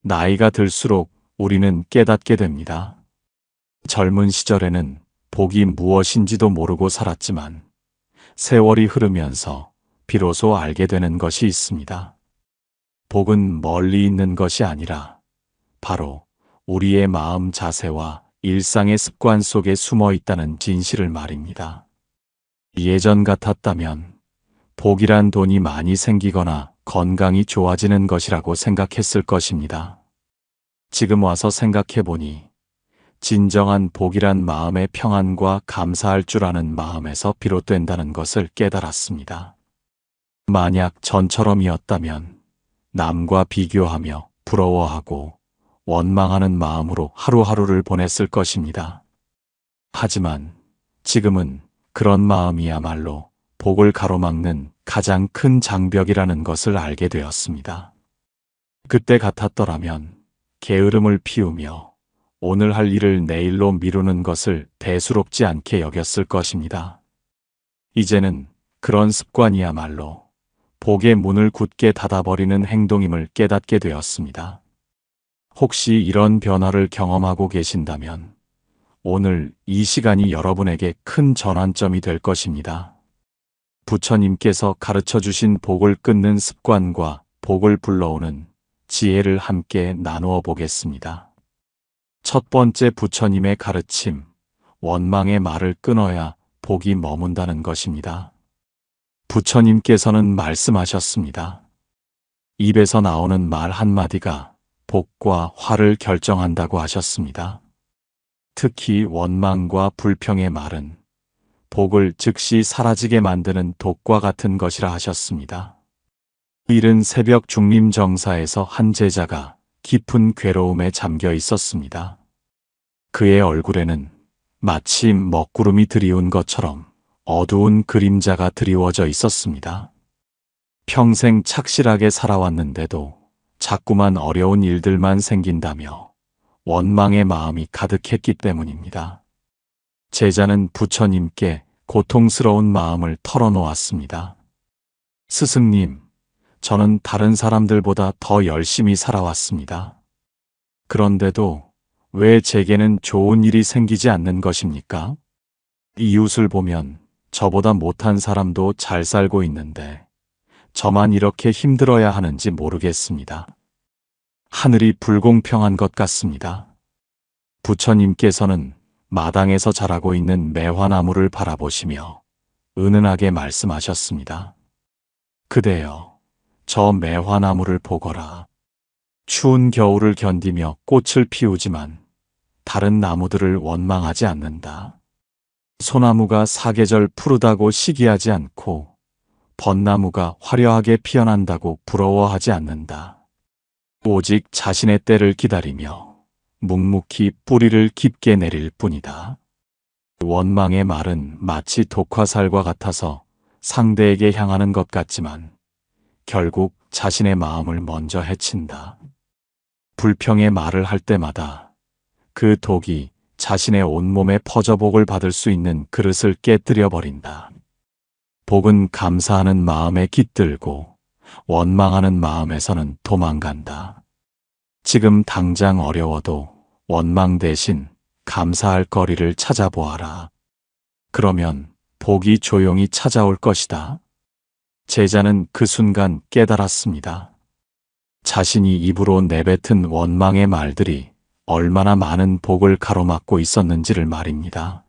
나이가 들수록 우리는 깨닫게 됩니다. 젊은 시절에는 복이 무엇인지도 모르고 살았지만 세월이 흐르면서 비로소 알게 되는 것이 있습니다. 복은 멀리 있는 것이 아니라 바로 우리의 마음 자세와 일상의 습관 속에 숨어 있다는 진실을 말입니다. 예전 같았다면 복이란 돈이 많이 생기거나 건강이 좋아지는 것이라고 생각했을 것입니다. 지금 와서 생각해보니 진정한 복이란 마음의 평안과 감사할 줄 아는 마음에서 비롯된다는 것을 깨달았습니다. 만약 전처럼이었다면 남과 비교하며 부러워하고 원망하는 마음으로 하루하루를 보냈을 것입니다. 하지만 지금은 그런 마음이야말로 복을 가로막는 가장 큰 장벽이라는 것을 알게 되었습니다. 그때 같았더라면 게으름을 피우며 오늘 할 일을 내일로 미루는 것을 대수롭지 않게 여겼을 것입니다. 이제는 그런 습관이야말로 복의 문을 굳게 닫아버리는 행동임을 깨닫게 되었습니다. 혹시 이런 변화를 경험하고 계신다면 오늘 이 시간이 여러분에게 큰 전환점이 될 것입니다. 부처님께서 가르쳐 주신 복을 끊는 습관과 복을 불러오는 지혜를 함께 나누어 보겠습니다. 첫 번째, 부처님의 가르침, 원망의 말을 끊어야 복이 머문다는 것입니다. 부처님께서는 말씀하셨습니다. 입에서 나오는 말 한마디가 복과 화를 결정한다고 하셨습니다. 특히 원망과 불평의 말은 복을 즉시 사라지게 만드는 독과 같은 것이라 하셨습니다. 이른 새벽 중림정사에서 한 제자가 깊은 괴로움에 잠겨 있었습니다. 그의 얼굴에는 마치 먹구름이 드리운 것처럼 어두운 그림자가 드리워져 있었습니다. 평생 착실하게 살아왔는데도 자꾸만 어려운 일들만 생긴다며 원망의 마음이 가득했기 때문입니다. 제자는 부처님께 고통스러운 마음을 털어놓았습니다. 스승님, 저는 다른 사람들보다 더 열심히 살아왔습니다. 그런데도 왜 제게는 좋은 일이 생기지 않는 것입니까? 이웃을 보면 저보다 못한 사람도 잘 살고 있는데 저만 이렇게 힘들어야 하는지 모르겠습니다. 하늘이 불공평한 것 같습니다. 부처님께서는 마당에서 자라고 있는 매화나무를 바라보시며 은은하게 말씀하셨습니다. 그대여, 저 매화나무를 보거라. 추운 겨울을 견디며 꽃을 피우지만 다른 나무들을 원망하지 않는다. 소나무가 사계절 푸르다고 시기하지 않고 벚나무가 화려하게 피어난다고 부러워하지 않는다. 오직 자신의 때를 기다리며 묵묵히 뿌리를 깊게 내릴 뿐이다. 원망의 말은 마치 독화살과 같아서 상대에게 향하는 것 같지만 결국 자신의 마음을 먼저 해친다. 불평의 말을 할 때마다 그 독이 자신의 온몸에 퍼져 복을 받을 수 있는 그릇을 깨뜨려 버린다. 복은 감사하는 마음에 깃들고 원망하는 마음에서는 도망간다. 지금 당장 어려워도 원망 대신 감사할 거리를 찾아보아라. 그러면 복이 조용히 찾아올 것이다. 제자는 그 순간 깨달았습니다. 자신이 입으로 내뱉은 원망의 말들이 얼마나 많은 복을 가로막고 있었는지를 말입니다.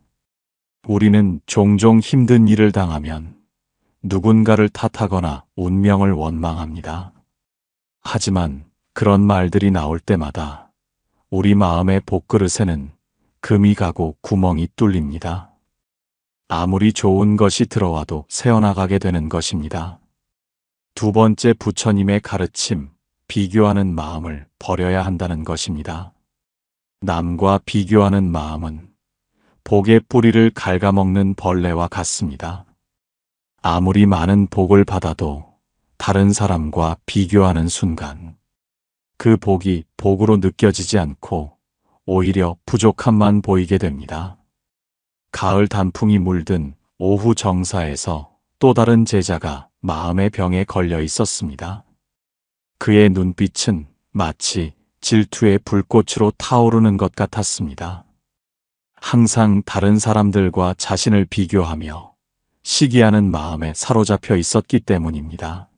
우리는 종종 힘든 일을 당하면 누군가를 탓하거나 운명을 원망합니다. 하지만 그런 말들이 나올 때마다 우리 마음의 복그릇에는 금이 가고 구멍이 뚫립니다. 아무리 좋은 것이 들어와도 새어나가게 되는 것입니다. 두 번째, 부처님의 가르침, 비교하는 마음을 버려야 한다는 것입니다. 남과 비교하는 마음은 복의 뿌리를 갉아먹는 벌레와 같습니다. 아무리 많은 복을 받아도 다른 사람과 비교하는 순간 그 복이 복으로 느껴지지 않고 오히려 부족함만 보이게 됩니다. 가을 단풍이 물든 오후 정사에서 또 다른 제자가 마음의 병에 걸려 있었습니다. 그의 눈빛은 마치 질투의 불꽃으로 타오르는 것 같았습니다. 항상 다른 사람들과 자신을 비교하며 시기하는 마음에 사로잡혀 있었기 때문입니다.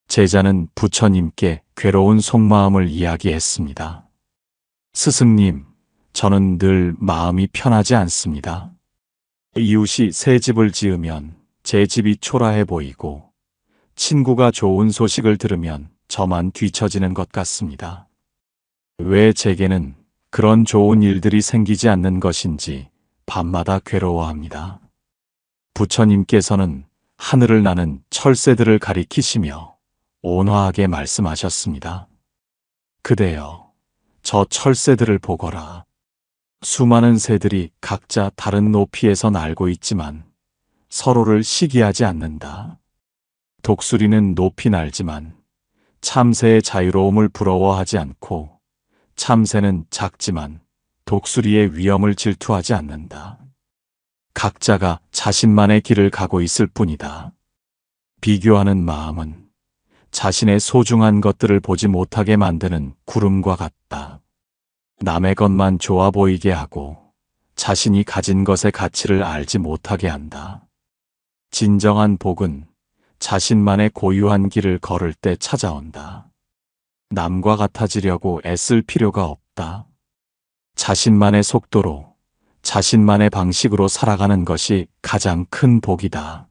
제자는 부처님께 괴로운 속마음을 이야기했습니다. 스승님, 저는 늘 마음이 편하지 않습니다. 이웃이 새 집을 지으면 제 집이 초라해 보이고, 친구가 좋은 소식을 들으면 저만 뒤처지는 것 같습니다. 왜 제게는 그런 좋은 일들이 생기지 않는 것인지 밤마다 괴로워합니다. 부처님께서는 하늘을 나는 철새들을 가리키시며 온화하게 말씀하셨습니다. 그대여, 저 철새들을 보거라. 수많은 새들이 각자 다른 높이에서 날고 있지만 서로를 시기하지 않는다. 독수리는 높이 날지만 참새의 자유로움을 부러워하지 않고, 참새는 작지만 독수리의 위엄을 질투하지 않는다. 각자가 자신만의 길을 가고 있을 뿐이다. 비교하는 마음은 자신의 소중한 것들을 보지 못하게 만드는 구름과 같다. 남의 것만 좋아 보이게 하고 자신이 가진 것의 가치를 알지 못하게 한다. 진정한 복은 자신만의 고유한 길을 걸을 때 찾아온다. 남과 같아지려고 애쓸 필요가 없다. 자신만의 속도로, 자신만의 방식으로 살아가는 것이 가장 큰 복이다.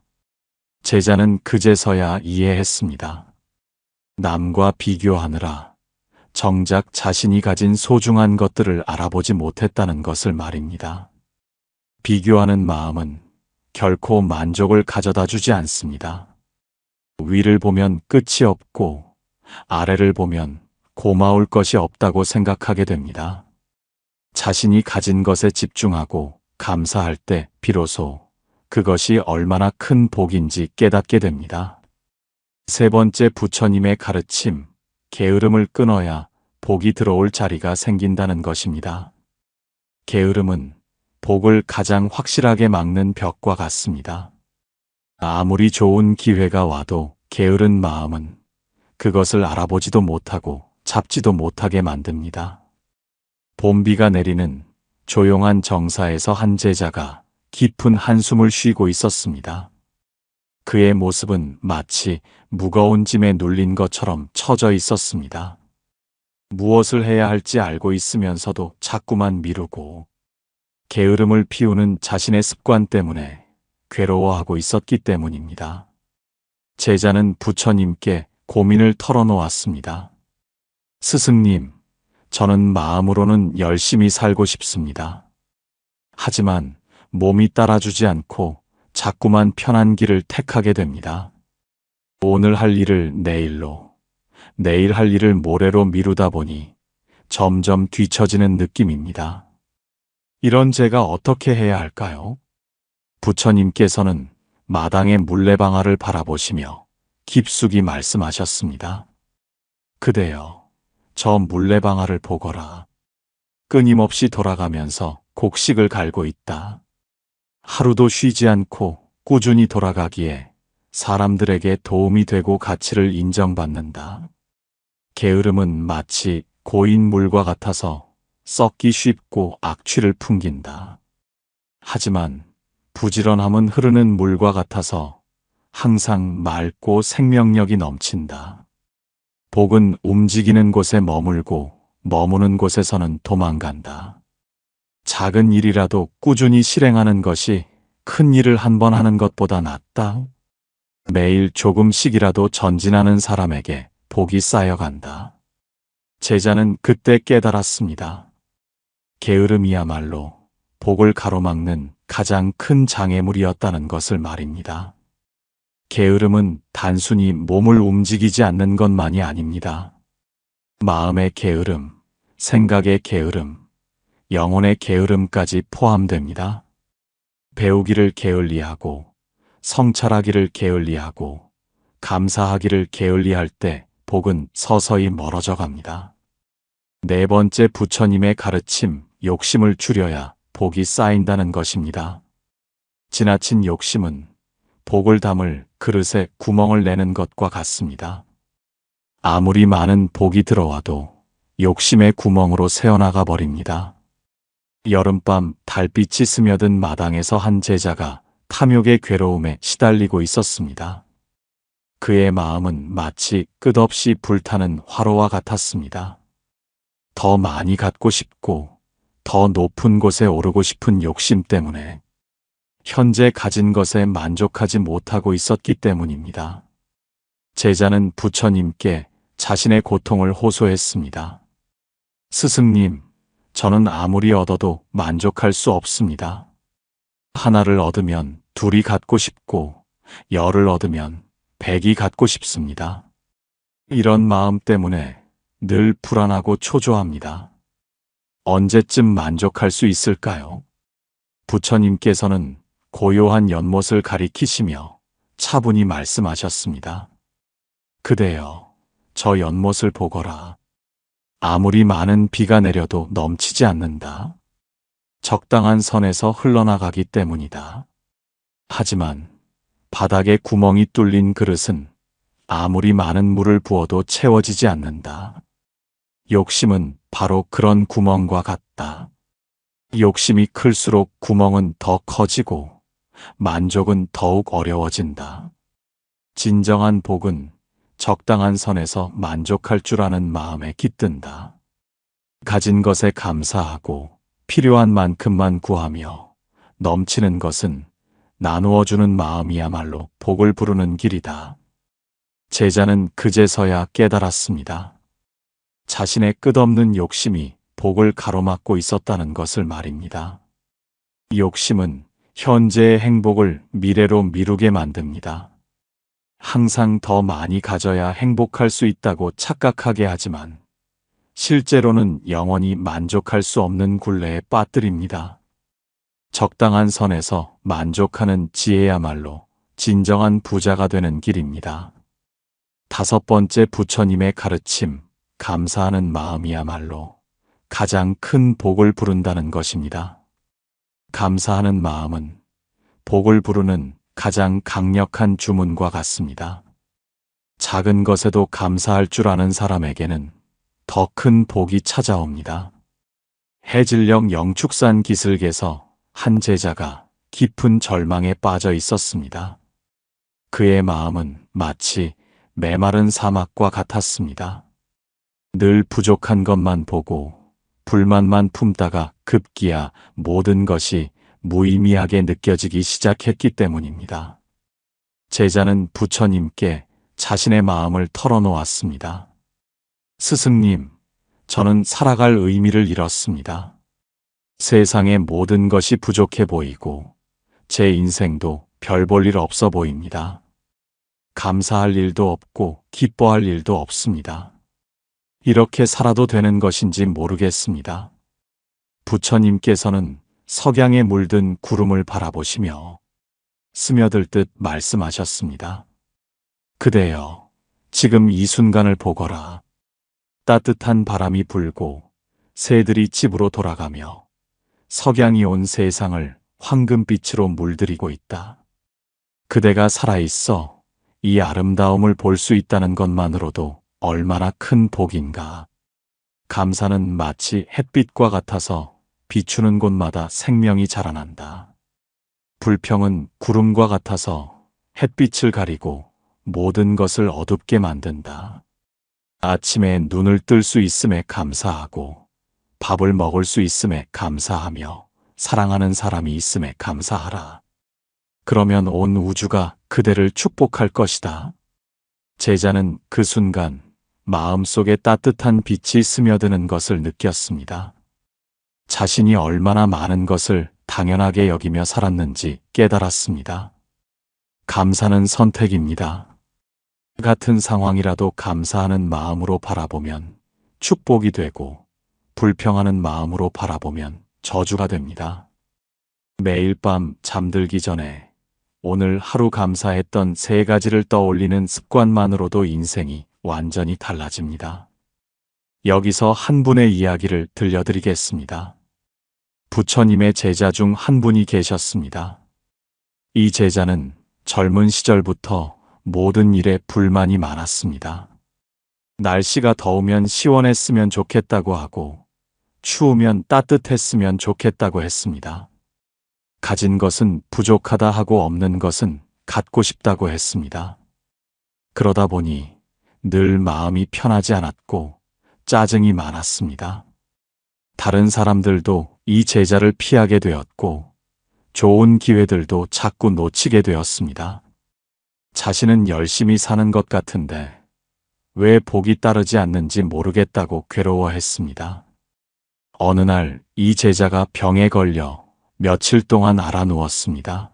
제자는 그제서야 이해했습니다. 남과 비교하느라 정작 자신이 가진 소중한 것들을 알아보지 못했다는 것을 말입니다. 비교하는 마음은 결코 만족을 가져다 주지 않습니다. 위를 보면 끝이 없고 아래를 보면 고마울 것이 없다고 생각하게 됩니다. 자신이 가진 것에 집중하고 감사할 때 비로소 그것이 얼마나 큰 복인지 깨닫게 됩니다. 세 번째, 부처님의 가르침, 게으름을 끊어야 복이 들어올 자리가 생긴다는 것입니다. 게으름은 복을 가장 확실하게 막는 벽과 같습니다. 아무리 좋은 기회가 와도 게으른 마음은 그것을 알아보지도 못하고 잡지도 못하게 만듭니다. 봄비가 내리는 조용한 정사에서 한 제자가 깊은 한숨을 쉬고 있었습니다. 그의 모습은 마치 무거운 짐에 눌린 것처럼 처져 있었습니다. 무엇을 해야 할지 알고 있으면서도 자꾸만 미루고, 게으름을 피우는 자신의 습관 때문에 괴로워하고 있었기 때문입니다. 제자는 부처님께 고민을 털어놓았습니다. 스승님, 저는 마음으로는 열심히 살고 싶습니다. 하지만 몸이 따라주지 않고 자꾸만 편한 길을 택하게 됩니다. 오늘 할 일을 내일로, 내일 할 일을 모레로 미루다 보니 점점 뒤처지는 느낌입니다. 이런 제가 어떻게 해야 할까요? 부처님께서는 마당의 물레방아를 바라보시며 깊숙이 말씀하셨습니다. 그대여, 저 물레방아를 보거라. 끊임없이 돌아가면서 곡식을 갈고 있다. 하루도 쉬지 않고 꾸준히 돌아가기에 사람들에게 도움이 되고 가치를 인정받는다. 게으름은 마치 고인 물과 같아서 썩기 쉽고 악취를 풍긴다. 하지만 부지런함은 흐르는 물과 같아서 항상 맑고 생명력이 넘친다. 복은 움직이는 곳에 머물고 머무는 곳에서는 도망간다. 작은 일이라도 꾸준히 실행하는 것이 큰 일을 한 번 하는 것보다 낫다. 매일 조금씩이라도 전진하는 사람에게 복이 쌓여간다. 제자는 그때 깨달았습니다. 게으름이야말로 복을 가로막는 가장 큰 장애물이었다는 것을 말입니다. 게으름은 단순히 몸을 움직이지 않는 것만이 아닙니다. 마음의 게으름, 생각의 게으름, 영혼의 게으름까지 포함됩니다. 배우기를 게을리하고, 성찰하기를 게을리하고, 감사하기를 게을리할 때 복은 서서히 멀어져 갑니다. 네 번째, 부처님의 가르침, 욕심을 줄여야 복이 쌓인다는 것입니다. 지나친 욕심은 복을 담을 그릇에 구멍을 내는 것과 같습니다. 아무리 많은 복이 들어와도 욕심의 구멍으로 새어나가 버립니다. 여름밤 달빛이 스며든 마당에서 한 제자가 탐욕의 괴로움에 시달리고 있었습니다. 그의 마음은 마치 끝없이 불타는 화로와 같았습니다. 더 많이 갖고 싶고 더 높은 곳에 오르고 싶은 욕심 때문에 현재 가진 것에 만족하지 못하고 있었기 때문입니다. 제자는 부처님께 자신의 고통을 호소했습니다. 스승님, 저는 아무리 얻어도 만족할 수 없습니다. 하나를 얻으면 둘이 갖고 싶고, 열을 얻으면 백이 갖고 싶습니다. 이런 마음 때문에 늘 불안하고 초조합니다. 언제쯤 만족할 수 있을까요? 부처님께서는 고요한 연못을 가리키시며 차분히 말씀하셨습니다. 그대여, 저 연못을 보거라. 아무리 많은 비가 내려도 넘치지 않는다. 적당한 선에서 흘러나가기 때문이다. 하지만 바닥에 구멍이 뚫린 그릇은 아무리 많은 물을 부어도 채워지지 않는다. 욕심은 바로 그런 구멍과 같다. 욕심이 클수록 구멍은 더 커지고 만족은 더욱 어려워진다. 진정한 복은 적당한 선에서 만족할 줄 아는 마음에 깃든다. 가진 것에 감사하고 필요한 만큼만 구하며 넘치는 것은 나누어주는 마음이야말로 복을 부르는 길이다. 제자는 그제서야 깨달았습니다. 자신의 끝없는 욕심이 복을 가로막고 있었다는 것을 말입니다. 욕심은 현재의 행복을 미래로 미루게 만듭니다. 항상 더 많이 가져야 행복할 수 있다고 착각하게 하지만 실제로는 영원히 만족할 수 없는 굴레에 빠뜨립니다. 적당한 선에서 만족하는 지혜야말로 진정한 부자가 되는 길입니다. 다섯 번째 부처님의 가르침, 감사하는 마음이야말로 가장 큰 복을 부른다는 것입니다. 감사하는 마음은 복을 부르는 가장 강력한 주문과 같습니다. 작은 것에도 감사할 줄 아는 사람에게는 더 큰 복이 찾아옵니다. 해질녘 영축산 기슭에서 한 제자가 깊은 절망에 빠져 있었습니다. 그의 마음은 마치 메마른 사막과 같았습니다. 늘 부족한 것만 보고 불만만 품다가 급기야 모든 것이 무의미하게 느껴지기 시작했기 때문입니다. 제자는 부처님께 자신의 마음을 털어놓았습니다. 스승님, 저는 살아갈 의미를 잃었습니다. 세상의 모든 것이 부족해 보이고 제 인생도 별 볼 일 없어 보입니다. 감사할 일도 없고 기뻐할 일도 없습니다. 이렇게 살아도 되는 것인지 모르겠습니다. 부처님께서는 석양에 물든 구름을 바라보시며 스며들 듯 말씀하셨습니다. 그대여, 지금 이 순간을 보거라. 따뜻한 바람이 불고 새들이 집으로 돌아가며 석양이 온 세상을 황금빛으로 물들이고 있다. 그대가 살아있어 이 아름다움을 볼 수 있다는 것만으로도 얼마나 큰 복인가. 감사는 마치 햇빛과 같아서 비추는 곳마다 생명이 자라난다. 불평은 구름과 같아서 햇빛을 가리고 모든 것을 어둡게 만든다. 아침에 눈을 뜰 수 있음에 감사하고 밥을 먹을 수 있음에 감사하며 사랑하는 사람이 있음에 감사하라. 그러면 온 우주가 그대를 축복할 것이다. 제자는 그 순간 마음속에 따뜻한 빛이 스며드는 것을 느꼈습니다. 자신이 얼마나 많은 것을 당연하게 여기며 살았는지 깨달았습니다. 감사는 선택입니다. 같은 상황이라도 감사하는 마음으로 바라보면 축복이 되고 불평하는 마음으로 바라보면 저주가 됩니다. 매일 밤 잠들기 전에 오늘 하루 감사했던 3가지를 떠올리는 습관만으로도 인생이 완전히 달라집니다. 여기서 한 분의 이야기를 들려드리겠습니다. 부처님의 제자 중 한 분이 계셨습니다. 이 제자는 젊은 시절부터 모든 일에 불만이 많았습니다. 날씨가 더우면 시원했으면 좋겠다고 하고 추우면 따뜻했으면 좋겠다고 했습니다. 가진 것은 부족하다 하고 없는 것은 갖고 싶다고 했습니다. 그러다 보니 늘 마음이 편하지 않았고 짜증이 많았습니다. 다른 사람들도 이 제자를 피하게 되었고 좋은 기회들도 자꾸 놓치게 되었습니다. 자신은 열심히 사는 것 같은데 왜 복이 따르지 않는지 모르겠다고 괴로워했습니다. 어느 날 이 제자가 병에 걸려 며칠 동안 앓아 누웠습니다.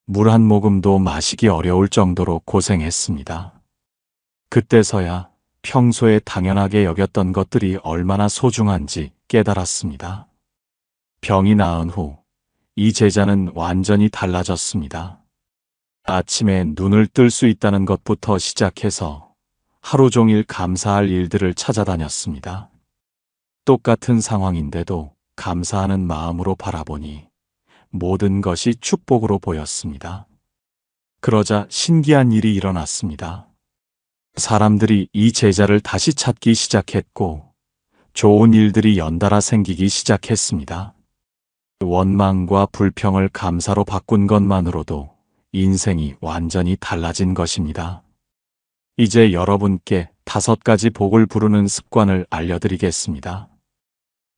물 한 모금도 마시기 어려울 정도로 고생했습니다. 그때서야 평소에 당연하게 여겼던 것들이 얼마나 소중한지 깨달았습니다. 병이 나은 후 이 제자는 완전히 달라졌습니다. 아침에 눈을 뜰 수 있다는 것부터 시작해서 하루 종일 감사할 일들을 찾아다녔습니다. 똑같은 상황인데도 감사하는 마음으로 바라보니 모든 것이 축복으로 보였습니다. 그러자 신기한 일이 일어났습니다. 사람들이 이 제자를 다시 찾기 시작했고 좋은 일들이 연달아 생기기 시작했습니다. 원망과 불평을 감사로 바꾼 것만으로도 인생이 완전히 달라진 것입니다. 이제 여러분께 5가지 복을 부르는 습관을 알려드리겠습니다.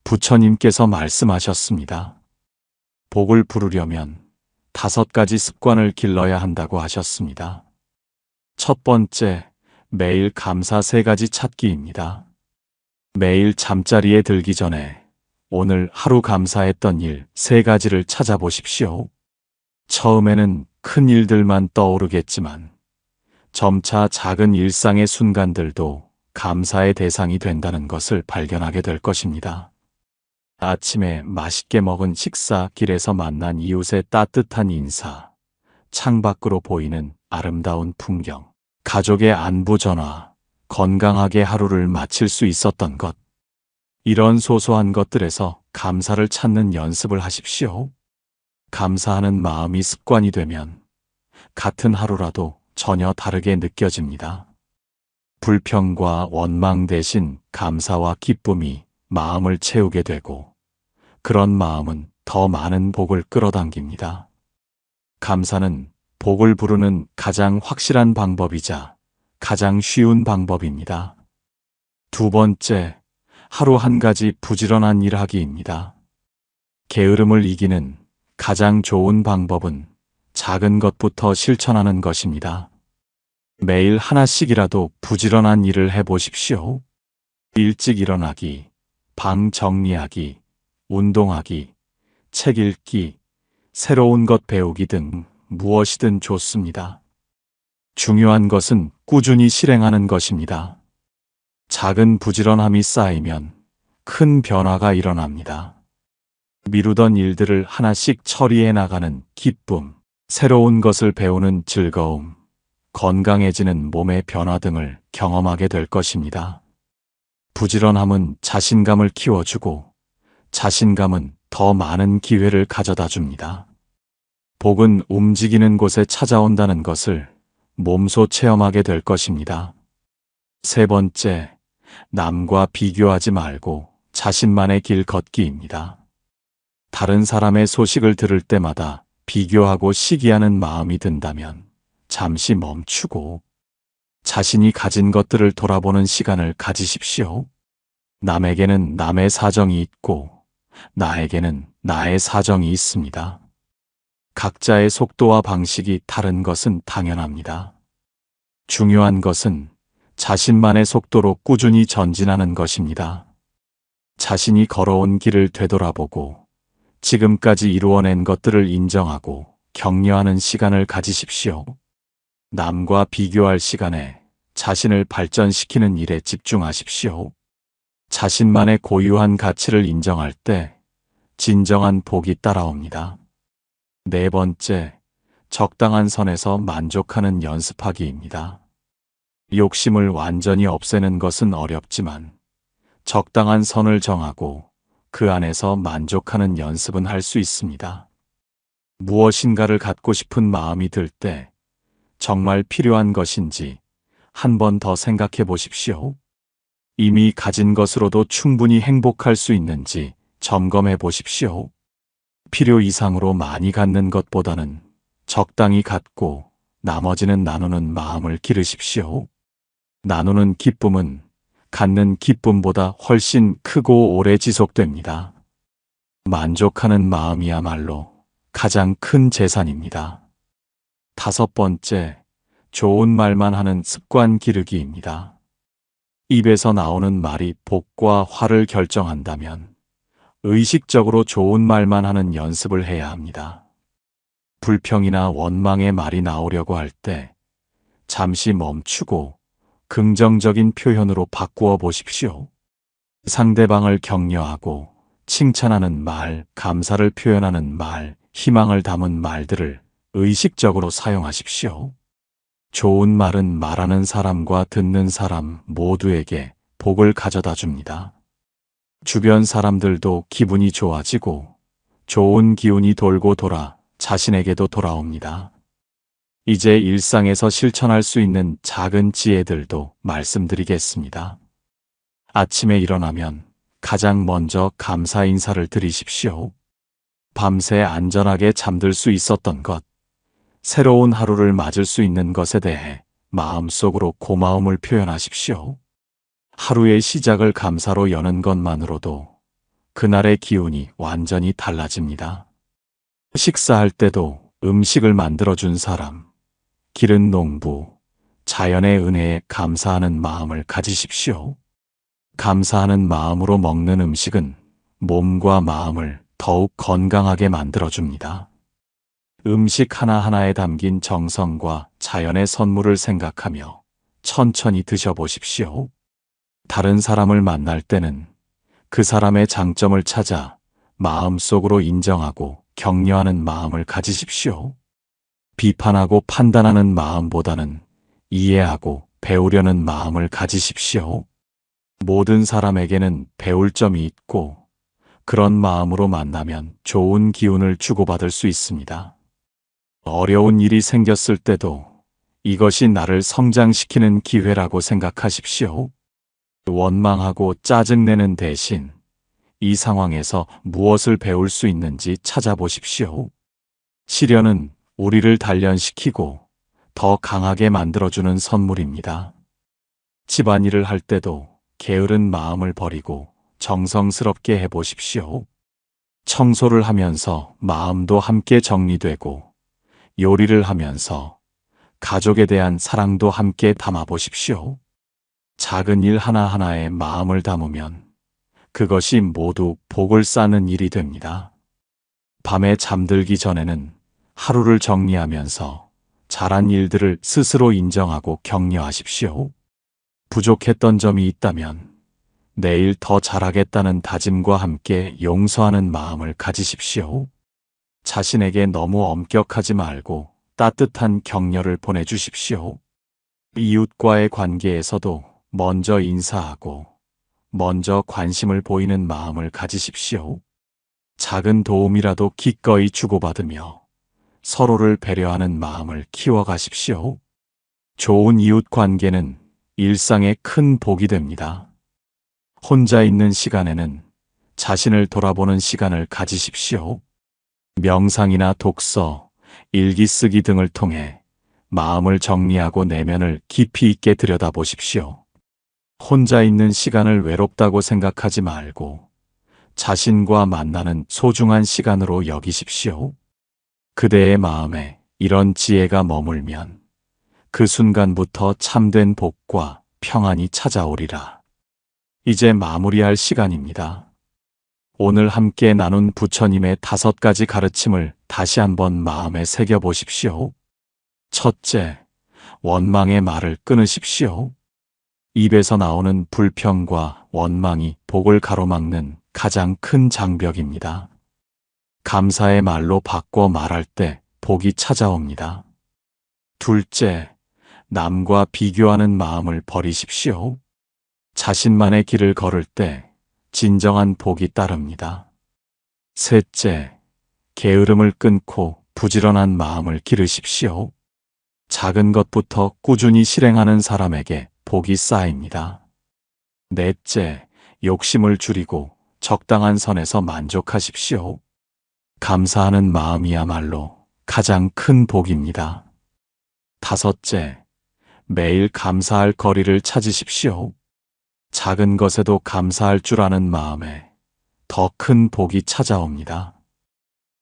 부처님께서 말씀하셨습니다. 복을 부르려면 5가지 습관을 길러야 한다고 하셨습니다. 첫 번째, 매일 감사 3가지 찾기입니다. 매일 잠자리에 들기 전에 오늘 하루 감사했던 일 3가지를 찾아보십시오. 처음에는 큰 일들만 떠오르겠지만 점차 작은 일상의 순간들도 감사의 대상이 된다는 것을 발견하게 될 것입니다. 아침에 맛있게 먹은 식사, 길에서 만난 이웃의 따뜻한 인사, 창밖으로 보이는 아름다운 풍경, 가족의 안부 전화, 건강하게 하루를 마칠 수 있었던 것. 이런 소소한 것들에서 감사를 찾는 연습을 하십시오. 감사하는 마음이 습관이 되면 같은 하루라도 전혀 다르게 느껴집니다. 불평과 원망 대신 감사와 기쁨이 마음을 채우게 되고 그런 마음은 더 많은 복을 끌어당깁니다. 감사는 복을 부르는 가장 확실한 방법이자 가장 쉬운 방법입니다. 두 번째, 하루 1가지 부지런한 일 하기입니다. 게으름을 이기는 가장 좋은 방법은 작은 것부터 실천하는 것입니다. 매일 하나씩이라도 부지런한 일을 해보십시오. 일찍 일어나기, 방 정리하기, 운동하기, 책 읽기, 새로운 것 배우기 등 무엇이든 좋습니다. 중요한 것은 꾸준히 실행하는 것입니다. 작은 부지런함이 쌓이면 큰 변화가 일어납니다. 미루던 일들을 하나씩 처리해 나가는 기쁨, 새로운 것을 배우는 즐거움, 건강해지는 몸의 변화 등을 경험하게 될 것입니다. 부지런함은 자신감을 키워주고 자신감은 더 많은 기회를 가져다 줍니다. 복은 움직이는 곳에 찾아온다는 것을 몸소 체험하게 될 것입니다. 세 번째, 남과 비교하지 말고 자신만의 길 걷기입니다. 다른 사람의 소식을 들을 때마다 비교하고 시기하는 마음이 든다면 잠시 멈추고 자신이 가진 것들을 돌아보는 시간을 가지십시오. 남에게는 남의 사정이 있고 나에게는 나의 사정이 있습니다. 각자의 속도와 방식이 다른 것은 당연합니다. 중요한 것은 자신만의 속도로 꾸준히 전진하는 것입니다. 자신이 걸어온 길을 되돌아보고 지금까지 이루어낸 것들을 인정하고 격려하는 시간을 가지십시오. 남과 비교할 시간에 자신을 발전시키는 일에 집중하십시오. 자신만의 고유한 가치를 인정할 때 진정한 복이 따라옵니다. 네 번째, 적당한 선에서 만족하는 연습하기입니다. 욕심을 완전히 없애는 것은 어렵지만 적당한 선을 정하고 그 안에서 만족하는 연습은 할 수 있습니다. 무엇인가를 갖고 싶은 마음이 들 때 정말 필요한 것인지 한 번 더 생각해 보십시오. 이미 가진 것으로도 충분히 행복할 수 있는지 점검해 보십시오. 필요 이상으로 많이 갖는 것보다는 적당히 갖고 나머지는 나누는 마음을 기르십시오. 나누는 기쁨은 갖는 기쁨보다 훨씬 크고 오래 지속됩니다. 만족하는 마음이야말로 가장 큰 재산입니다. 5번째, 좋은 말만 하는 습관 기르기입니다. 입에서 나오는 말이 복과 화를 결정한다면 의식적으로 좋은 말만 하는 연습을 해야 합니다. 불평이나 원망의 말이 나오려고 할 때 잠시 멈추고 긍정적인 표현으로 바꾸어 보십시오. 상대방을 격려하고 칭찬하는 말, 감사를 표현하는 말, 희망을 담은 말들을 의식적으로 사용하십시오. 좋은 말은 말하는 사람과 듣는 사람 모두에게 복을 가져다 줍니다. 주변 사람들도 기분이 좋아지고 좋은 기운이 돌고 돌아 자신에게도 돌아옵니다. 이제 일상에서 실천할 수 있는 작은 지혜들도 말씀드리겠습니다. 아침에 일어나면 가장 먼저 감사 인사를 드리십시오. 밤새 안전하게 잠들 수 있었던 것, 새로운 하루를 맞을 수 있는 것에 대해 마음속으로 고마움을 표현하십시오. 하루의 시작을 감사로 여는 것만으로도 그날의 기운이 완전히 달라집니다. 식사할 때도 음식을 만들어준 사람, 기른 농부, 자연의 은혜에 감사하는 마음을 가지십시오. 감사하는 마음으로 먹는 음식은 몸과 마음을 더욱 건강하게 만들어줍니다. 음식 하나하나에 담긴 정성과 자연의 선물을 생각하며 천천히 드셔보십시오. 다른 사람을 만날 때는 그 사람의 장점을 찾아 마음속으로 인정하고 격려하는 마음을 가지십시오. 비판하고 판단하는 마음보다는 이해하고 배우려는 마음을 가지십시오. 모든 사람에게는 배울 점이 있고 그런 마음으로 만나면 좋은 기운을 주고받을 수 있습니다. 어려운 일이 생겼을 때도 이것이 나를 성장시키는 기회라고 생각하십시오. 원망하고 짜증내는 대신 이 상황에서 무엇을 배울 수 있는지 찾아보십시오. 시련은 우리를 단련시키고 더 강하게 만들어주는 선물입니다. 집안일을 할 때도 게으른 마음을 버리고 정성스럽게 해보십시오. 청소를 하면서 마음도 함께 정리되고 요리를 하면서 가족에 대한 사랑도 함께 담아보십시오. 작은 일 하나하나에 마음을 담으면 그것이 모두 복을 쌓는 일이 됩니다. 밤에 잠들기 전에는 하루를 정리하면서 잘한 일들을 스스로 인정하고 격려하십시오. 부족했던 점이 있다면 내일 더 잘하겠다는 다짐과 함께 용서하는 마음을 가지십시오. 자신에게 너무 엄격하지 말고 따뜻한 격려를 보내주십시오. 이웃과의 관계에서도 먼저 인사하고 먼저 관심을 보이는 마음을 가지십시오. 작은 도움이라도 기꺼이 주고받으며 서로를 배려하는 마음을 키워가십시오. 좋은 이웃 관계는 일상의 큰 복이 됩니다. 혼자 있는 시간에는 자신을 돌아보는 시간을 가지십시오. 명상이나 독서, 일기 쓰기 등을 통해 마음을 정리하고 내면을 깊이 있게 들여다보십시오. 혼자 있는 시간을 외롭다고 생각하지 말고 자신과 만나는 소중한 시간으로 여기십시오. 그대의 마음에 이런 지혜가 머물면 그 순간부터 참된 복과 평안이 찾아오리라. 이제 마무리할 시간입니다. 오늘 함께 나눈 부처님의 5가지 가르침을 다시 한번 마음에 새겨보십시오. 첫째, 원망의 말을 끊으십시오. 입에서 나오는 불평과 원망이 복을 가로막는 가장 큰 장벽입니다. 감사의 말로 바꿔 말할 때 복이 찾아옵니다. 둘째, 남과 비교하는 마음을 버리십시오. 자신만의 길을 걸을 때 진정한 복이 따릅니다. 셋째, 게으름을 끊고 부지런한 마음을 기르십시오. 작은 것부터 꾸준히 실행하는 사람에게 복이 쌓입니다. 넷째, 욕심을 줄이고 적당한 선에서 만족하십시오. 감사하는 마음이야말로 가장 큰 복입니다. 다섯째, 매일 감사할 거리를 찾으십시오. 작은 것에도 감사할 줄 아는 마음에 더 큰 복이 찾아옵니다.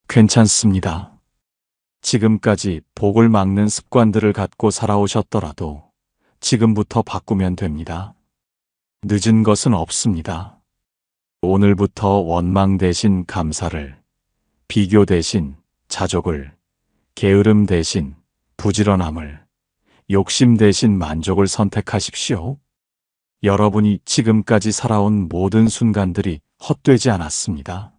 괜찮습니다. 지금까지 복을 막는 습관들을 갖고 살아오셨더라도 지금부터 바꾸면 됩니다. 늦은 것은 없습니다. 오늘부터 원망 대신 감사를, 비교 대신 자족을, 게으름 대신 부지런함을, 욕심 대신 만족을 선택하십시오. 여러분이 지금까지 살아온 모든 순간들이 헛되지 않았습니다.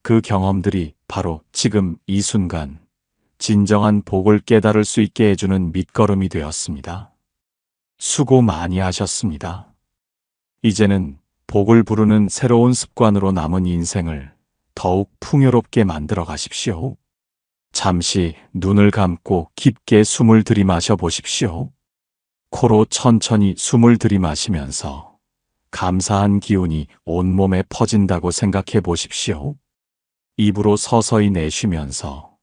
그 경험들이 바로 지금 이 순간 진정한 복을 깨달을 수 있게 해주는 밑거름이 되었습니다. 수고 많이 하셨습니다. 이제는 복을 부르는 새로운 습관으로 남은 인생을 더욱 풍요롭게 만들어 가십시오. 잠시 눈을 감고 깊게 숨을 들이마셔 보십시오. 코로 천천히 숨을 들이마시면서 감사한 기운이 온몸에 퍼진다고 생각해 보십시오. 입으로 서서히 내쉬면서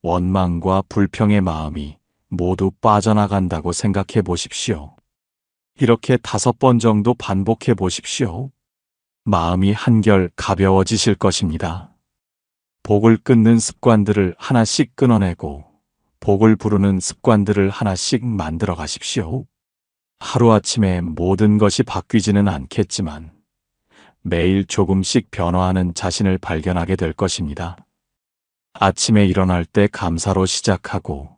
원망과 불평의 마음이 모두 빠져나간다고 생각해 보십시오. 이렇게 5번 정도 반복해 보십시오. 마음이 한결 가벼워지실 것입니다. 복을 끊는 습관들을 하나씩 끊어내고 복을 부르는 습관들을 하나씩 만들어 가십시오. 하루아침에 모든 것이 바뀌지는 않겠지만 매일 조금씩 변화하는 자신을 발견하게 될 것입니다. 아침에 일어날 때 감사로 시작하고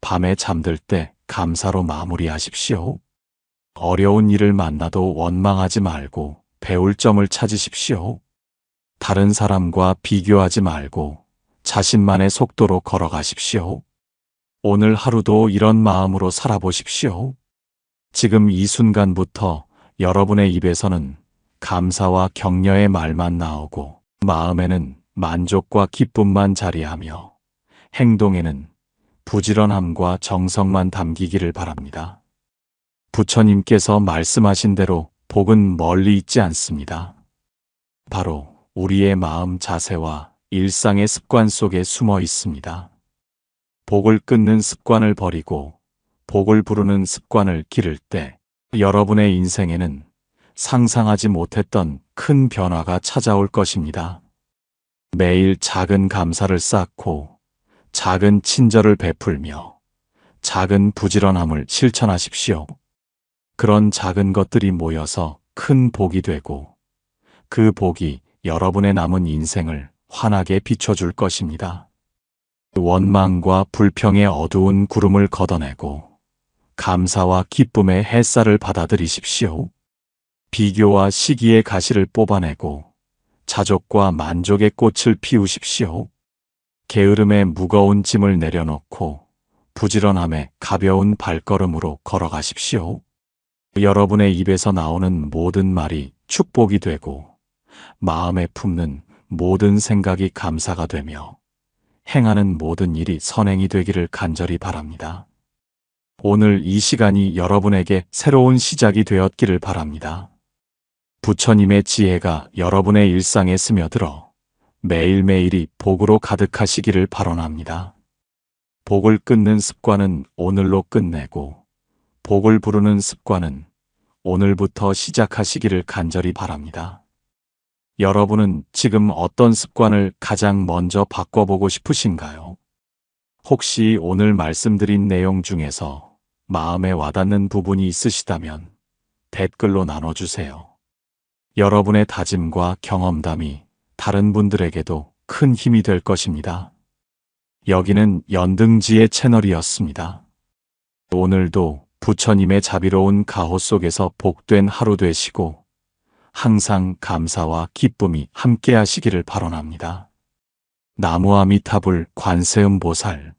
밤에 잠들 때 감사로 마무리하십시오. 어려운 일을 만나도 원망하지 말고 배울 점을 찾으십시오. 다른 사람과 비교하지 말고 자신만의 속도로 걸어가십시오. 오늘 하루도 이런 마음으로 살아보십시오. 지금 이 순간부터 여러분의 입에서는 감사와 격려의 말만 나오고 마음에는 만족과 기쁨만 자리하며 행동에는 부지런함과 정성만 담기기를 바랍니다. 부처님께서 말씀하신 대로 복은 멀리 있지 않습니다. 바로 우리의 마음 자세와 일상의 습관 속에 숨어 있습니다. 복을 끊는 습관을 버리고 복을 부르는 습관을 기를 때 여러분의 인생에는 상상하지 못했던 큰 변화가 찾아올 것입니다. 매일 작은 감사를 쌓고 작은 친절을 베풀며 작은 부지런함을 실천하십시오. 그런 작은 것들이 모여서 큰 복이 되고 그 복이 여러분의 남은 인생을 환하게 비춰줄 것입니다. 원망과 불평의 어두운 구름을 걷어내고 감사와 기쁨의 햇살을 받아들이십시오. 비교와 시기의 가시를 뽑아내고 자족과 만족의 꽃을 피우십시오. 게으름의 무거운 짐을 내려놓고 부지런함의 가벼운 발걸음으로 걸어가십시오. 여러분의 입에서 나오는 모든 말이 축복이 되고 마음에 품는 모든 생각이 감사가 되며 행하는 모든 일이 선행이 되기를 간절히 바랍니다. 오늘 이 시간이 여러분에게 새로운 시작이 되었기를 바랍니다. 부처님의 지혜가 여러분의 일상에 스며들어 매일매일이 복으로 가득하시기를 발언합니다. 복을 끊는 습관은 오늘로 끝내고 복을 부르는 습관은 오늘부터 시작하시기를 간절히 바랍니다. 여러분은 지금 어떤 습관을 가장 먼저 바꿔보고 싶으신가요? 혹시 오늘 말씀드린 내용 중에서 마음에 와닿는 부분이 있으시다면 댓글로 나눠주세요. 여러분의 다짐과 경험담이 다른 분들에게도 큰 힘이 될 것입니다. 여기는 연등지의 채널이었습니다. 오늘도 부처님의 자비로운 가호 속에서 복된 하루 되시고 항상 감사와 기쁨이 함께 하시기를 발언합니다. 나무아미타불 관세음보살